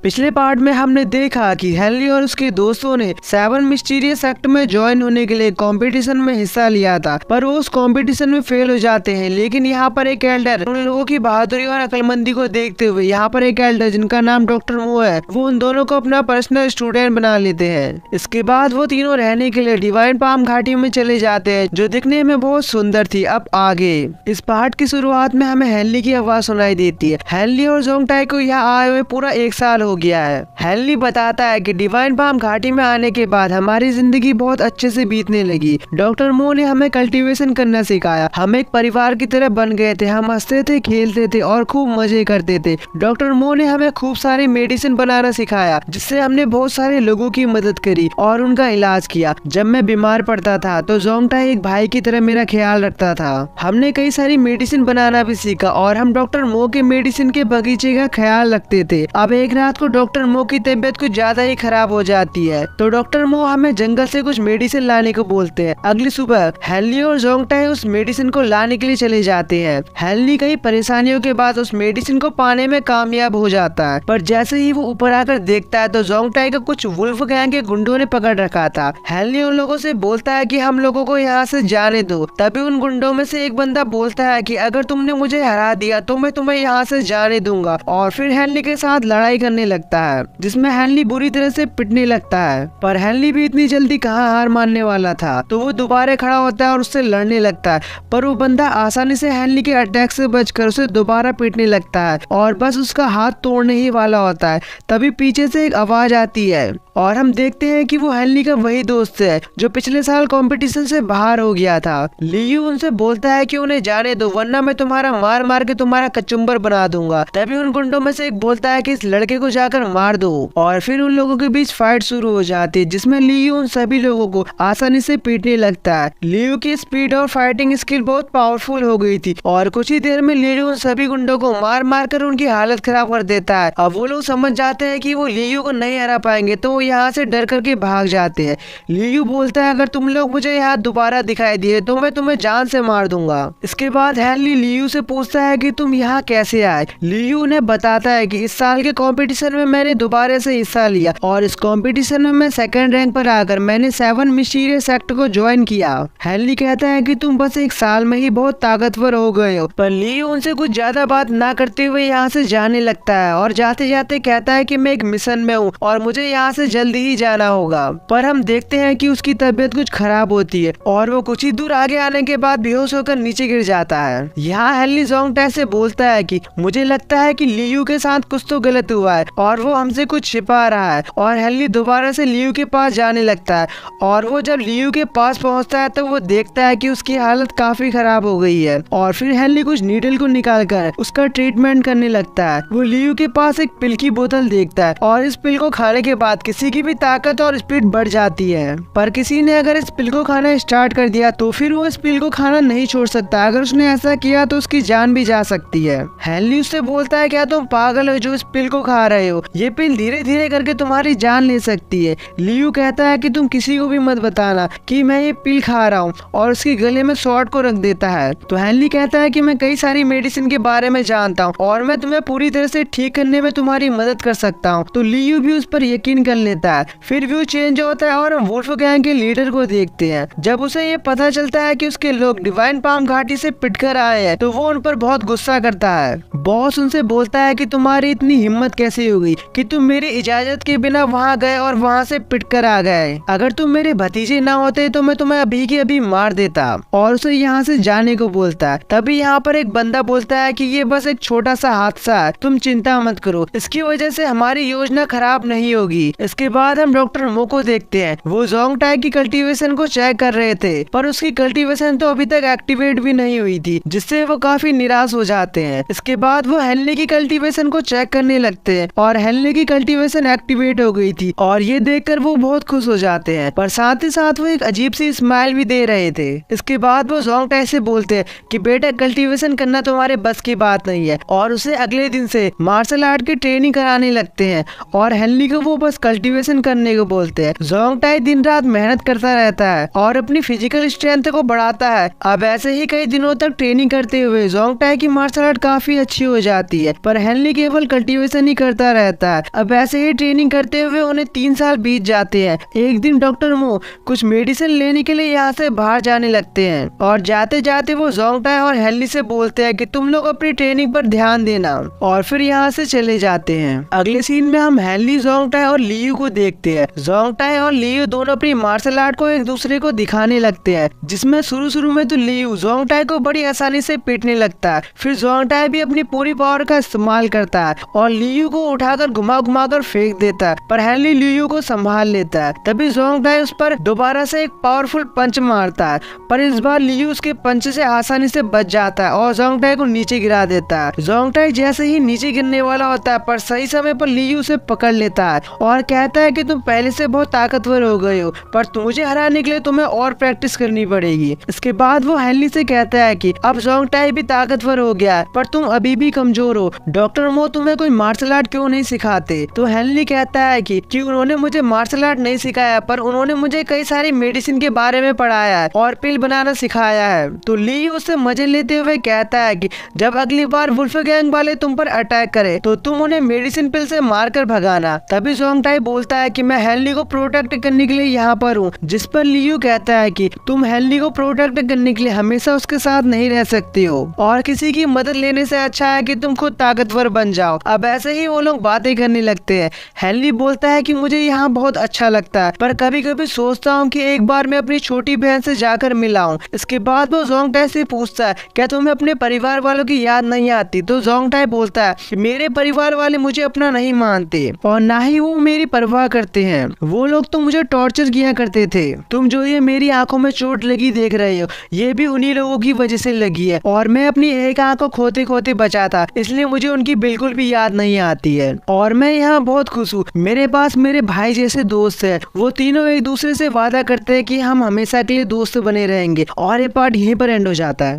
पिछले पार्ट में हमने देखा कि हेनरी और उसके दोस्तों ने 7 मिस्टीरियस एक्ट में ज्वाइन होने के लिए कंपटीशन में हिस्सा लिया था, पर वो उस कंपटीशन में फेल हो जाते हैं। लेकिन यहाँ पर एक एल्डर उन लोगों की बहादुरी और अक्लमंदी को देखते हुए यहाँ पर एक एल्डर जिनका नाम डॉक्टर मो है, वो उन दोनों को अपना पर्सनल स्टूडेंट बना लेते हैं। इसके बाद वो तीनों रहने के लिए डिवाइन पाम घाटी में चले जाते हैं, जो दिखने में बहुत सुंदर थी। अब आगे इस पार्ट की शुरुआत में हमें हेनरी की आवाज सुनाई देती है। हेनरी और जोंगटाई को यहाँ आए हुए पूरा 1 साल हो गया है। हेनरी बताता है कि डिवाइन पाम घाटी में आने के बाद हमारी जिंदगी बहुत अच्छे से बीतने लगी। डॉक्टर मो ने हमें कल्टीवेशन करना सिखाया, हम एक परिवार की तरह बन गए थे। हम हंसते थे, खेलते थे और खूब मजे करते थे। डॉक्टर मो ने हमें खूब सारी मेडिसिन बनाना सिखाया, जिससे हमने बहुत सारे लोगों की मदद करी और उनका इलाज किया। जब मैं बीमार पड़ता था तो जोंगटाई एक भाई की तरह मेरा ख्याल रखता था। हमने कई सारी मेडिसिन बनाना भी सीखा और हम डॉक्टर मो के मेडिसिन के बगीचे का ख्याल रखते थे। अब एक रात को डॉक्टर मो की तबीयत कुछ ज्यादा ही खराब हो जाती है, तो डॉक्टर मो हमें जंगल से कुछ मेडिसिन लाने को बोलते हैं। अगली सुबह हेनरी और जोंगटाई उस मेडिसिन को लाने के लिए चले जाते हैं। हेनरी कई परेशानियों के बाद उस मेडिसिन को पाने में कामयाब हो जाता है, पर जैसे ही वो ऊपर आकर देखता है तो जोंगटाई को कुछ वुल्फ गैंग के गुंडों ने पकड़ रखा था। हेनरी उन लोगों से बोलता है कि हम लोगों को यहाँ से जाने दो। तभी उन गुंडों में से एक बंदा बोलता है कि अगर तुमने मुझे हरा दिया तो मैं तुम्हें यहाँ से जाने दूंगा, और फिर हेनरी के साथ लड़ाई करने लगता है, जिसमें हेनरी बुरी तरह से पिटने लगता है। पर हेनरी भी इतनी जल्दी कहाँ हार मानने वाला था, तो वो दोबारा खड़ा होता है और उससे लड़ने लगता है। पर वो बंदा आसानी से हेनरी के अटैक से बचकर उसे दोबारा पीटने लगता है और बस उसका हाथ तोड़ने ही वाला होता है। तभी पीछे से एक आवाज आती है और हम देखते हैं कि वो हेनरी का वही दोस्त है जो पिछले साल कंपटीशन से बाहर हो गया था। लियू उनसे बोलता है कि उन्हें जाने दो, वरना मैं तुम्हारा मार मार के तुम्हारा कचुम्बर बना दूंगा। तभी उन गुंडों में से एक बोलता है कि इस लड़के को जाकर मार दो, और फिर उन लोगों के बीच फाइट शुरू हो जाती है, जिसमें लियू उन सभी लोगों को आसानी से पीटने लगता है। लियू की स्पीड और फाइटिंग स्किल बहुत पावरफुल हो गई थी और कुछ ही देर में लियू उन सभी गुंडों को मार मार कर उनकी हालत खराब कर देता है। अब वो लोग समझ जाते हैं कि वो लियू को नहीं हरा पाएंगे, तो वो यहाँ से डर करके भाग जाते हैं। लियू बोलता है अगर तुम लोग मुझे यहाँ दोबारा दिखाई दिए तो मैं तुम्हें जान से मार दूंगा। इसके बाद हेनरी लियू से पूछता है कि तुम यहाँ कैसे आए। लियू उन्हें बताता है कि इस साल के कंपटीशन में मैंने दोबारा से हिस्सा लिया और इस कंपटीशन में मैं 2nd रैंक पर आकर मैंने 7 मिस्टीरियस एक्ट को ज्वाइन किया। हेनरी कहता है कि तुम बस 1 साल में ही बहुत ताकतवर हो गए हो। पर लियू उनसे कुछ ज्यादा बात ना करते हुए यहाँ से जाने लगता है और जाते जाते कहता है कि मैं एक मिशन में हूँ और मुझे यहाँ से जल्दी ही जाना होगा। पर हम देखते हैं कि उसकी तबीयत कुछ खराब होती है और वो कुछ ही दूर आगे आने के बाद बेहोश होकर नीचे गिर जाता है। यहाँ हेनरी जोंगटाई से बोलता है कि मुझे लगता है कि लियू के साथ कुछ तो गलत हुआ है और वो हमसे कुछ छिपा रहा है। और हेनरी दोबारा से लियू के पास जाने लगता है और वो जब लियू के पास पहुंचता है तो वो देखता है कि उसकी हालत काफी खराब हो गई है। और फिर हेनरी कुछ नीडल को निकाल कर उसका ट्रीटमेंट करने लगता है। वो लियू के पास एक पिल की बोतल देखता है और इस पिल को खाने के बाद किसी की भी ताकत और स्पीड बढ़ जाती है। पर किसी ने अगर इस पिल को खाना स्टार्ट कर दिया तो फिर वो इस पिल को खाना नहीं छोड़ सकता। अगर उसने ऐसा किया तो उसकी जान भी जा सकती है। हेनरी उससे बोलता है क्या तुम पागल हो जो इस पिल को खा रहे हो, ये पिल धीरे धीरे करके तुम्हारी जान ले सकती है। लियू कहता है कि तुम किसी को भी मत बताना कि मैं ये पिल खा रहा हूँ, और उसके गले में शॉर्ट को रख देता है। तो हेनरी कहता है कि मैं कई सारी मेडिसिन के बारे में जानता हूँ और मैं तुम्हें पूरी तरह से ठीक करने में तुम्हारी मदद कर सकता हूँ। तो लियू भी उस पर यकीन कर लेता है। फिर व्यू चेंज होता है और हम वुल्फ गैंग के लीडर को देखते हैं। जब उसे ये पता चलता है कि उसके लोग डिवाइन पाम घाटी से पिटकर आए हैं तो वो उन पर बहुत गुस्सा करता है। बॉस उनसे बोलता है कि तुम्हारी इतनी हिम्मत कैसे हो गई कि तुम मेरी इजाजत के बिना वहाँ गए और वहाँ से पिटकर आ गए। अगर तुम मेरे भतीजे ना होते तो मैं तुम्हें अभी के अभी मार देता, और उसे यहाँ से जाने को बोलता है। तभी यहाँ पर एक बंदा बोलता है कि ये बस एक छोटा सा हादसा है, तुम चिंता मत करो, इसकी वजह से हमारी योजना खराब नहीं होगी। इसके बाद हम डॉक्टर मो को देखते हैं। वो जोंगटाई की कल्टीवेशन को चेक कर रहे थे, पर उसकी कल्टीवेशन तो अभी तक एक्टिवेट भी नहीं हुई थी, जिससे वो काफी निराश हो जाते हैं। इसके बाद वो हेनरी की कल्टीवेशन को चेक करने लगते हैं और हेनरी की कल्टीवेशन एक्टिवेट हो गई थी और ये देखकर वो बहुत खुश हो जाते हैं, पर साथ ही साथ वो एक अजीब सी स्माइल भी दे रहे थे। इसके बाद वो जोंगटाई से बोलते हैं कि बेटा कल्टीवेशन करना तुम्हारे बस की बात नहीं है, और उसे अगले दिन से मार्शल आर्ट की ट्रेनिंग कराने लगते हैं और हेनरी को वो बस कल्टीवेशन करने को बोलते हैं। जोंगटाई दिन रात मेहनत करता रहता है और अपनी फिजिकल स्ट्रेंथ को बढ़ाता है। अब ऐसे ही कई दिनों तक ट्रेनिंग करते हुए जोंगटाई की मार्शल आर्ट काफी अच्छी हो जाती है, पर हेनरी केवल कल्टीवेशन ही करता रहता है। अब ऐसे ही ट्रेनिंग करते हुए उन्हें 3 साल बीत जाते हैं। एक दिन डॉक्टर मो कुछ मेडिसिन लेने के लिए यहाँ से बाहर जाने लगते हैं और जाते जाते वो जोंगटाई और हेनली से बोलते हैं कि तुम लोग अपनी ट्रेनिंग पर ध्यान देना, और फिर यहाँ से चले जाते हैं। अगले सीन में हम हेनली, जोंगटाई और लियू को देखते हैं। जोंगटाई और लियू दोनों अपनी मार्शल आर्ट को एक दूसरे को दिखाने लगते हैं, जिसमें शुरू में तो लियू जोंगटाई को बड़ी आसानी से पीटने लगता है। फिर जोंगटाई भी अपनी पूरी पावर का इस्तेमाल करता है और लियू को उठाकर घुमा कर फेंक देता है, पर हेनली लियू को संभाल लेता है। तभी जोंगटाई उस पर दोबारा से एक पावरफुल पंच मारता है, पर इस बार लियू उसके पंच से आसानी से बच जाता है और जोंगटाई को नीचे गिरा देता है। जोंगटाई जैसे ही नीचे गिरने वाला होता है, पर सही समय पर लियू उसे पकड़ लेता है और कहता है कि तुम पहले से बहुत ताकतवर हो गए हो, पर मुझे हराने के लिए तुम्हें और प्रैक्टिस करनी पड़ेगी। इसके बाद वो हेनली से कहता है कि अब जोंगटाई भी ताकतवर हो गया है, पर तुम अभी भी कमजोर हो। डॉक्टर मो तुम्हें कोई मार्शल आर्ट क्यों नहीं सिखाते? तो हेनली कहता है कि उन्होंने मुझे मार्शल आर्ट नहीं सिखाया, पर उन्होंने मुझे कई सारी मेडिसिन के बारे में पढ़ाया है और पिल बनाना सिखाया है। तो ली उससे मजे लेते हुए कहता है कि जब अगली बार वुल्फ गैंग वाले तुम पर अटैक करे तो तुम उन्हें मेडिसिन पिल से मारकर भगाना। तभी जोंगटाई बोलता है कि मैं हेनली को प्रोटेक्ट करने के लिए यहाँ पर हूँ, जिस पर लियू कहता है कि तुम हेनली को प्रोटेक्ट करने के लिए हमेशा उसके साथ नहीं रह सकती हो और किसी की मदद लेने से अच्छा है कि तुम खुद ताकतवर बन जाओ। अब ऐसे ही वो लोग बातें करने लगते हैं। हेनली बोलता है कि मुझे यहाँ बहुत अच्छा लगता है, पर कभी कभी सोचता हूँ कि एक बार मैं अपनी छोटी बहन से जाकर मिलाऊं। इसके बाद वो जोंगटाई से पूछता है क्या तुम्हें अपने परिवार वालों की याद नहीं आती? तो जोंगटाई बोलता है कि मेरे परिवार वाले मुझे अपना नहीं मानते और ना ही वो मेरी परवाह करते हैं। वो लोग तो मुझे टॉर्चर किया करते थे। तुम जो ये मेरी आंखों में चोट लगी देख रहे हो, ये भी उन्हीं लोगों की वजह से लगी है और मैं अपनी एक आंख को खोते खोते बचा था, इसलिए मुझे उनकी बिल्कुल भी याद नहीं आती है और मैं यहाँ बहुत खुश हूँ। मेरे पास मेरे भाई जैसे दोस्त है। वो तीनों एक दूसरे से वादा करते हैं कि हम हमेशा के लिए दोस्त बने रहेंगे और ये पार्ट यहीं पर एंड हो जाता है।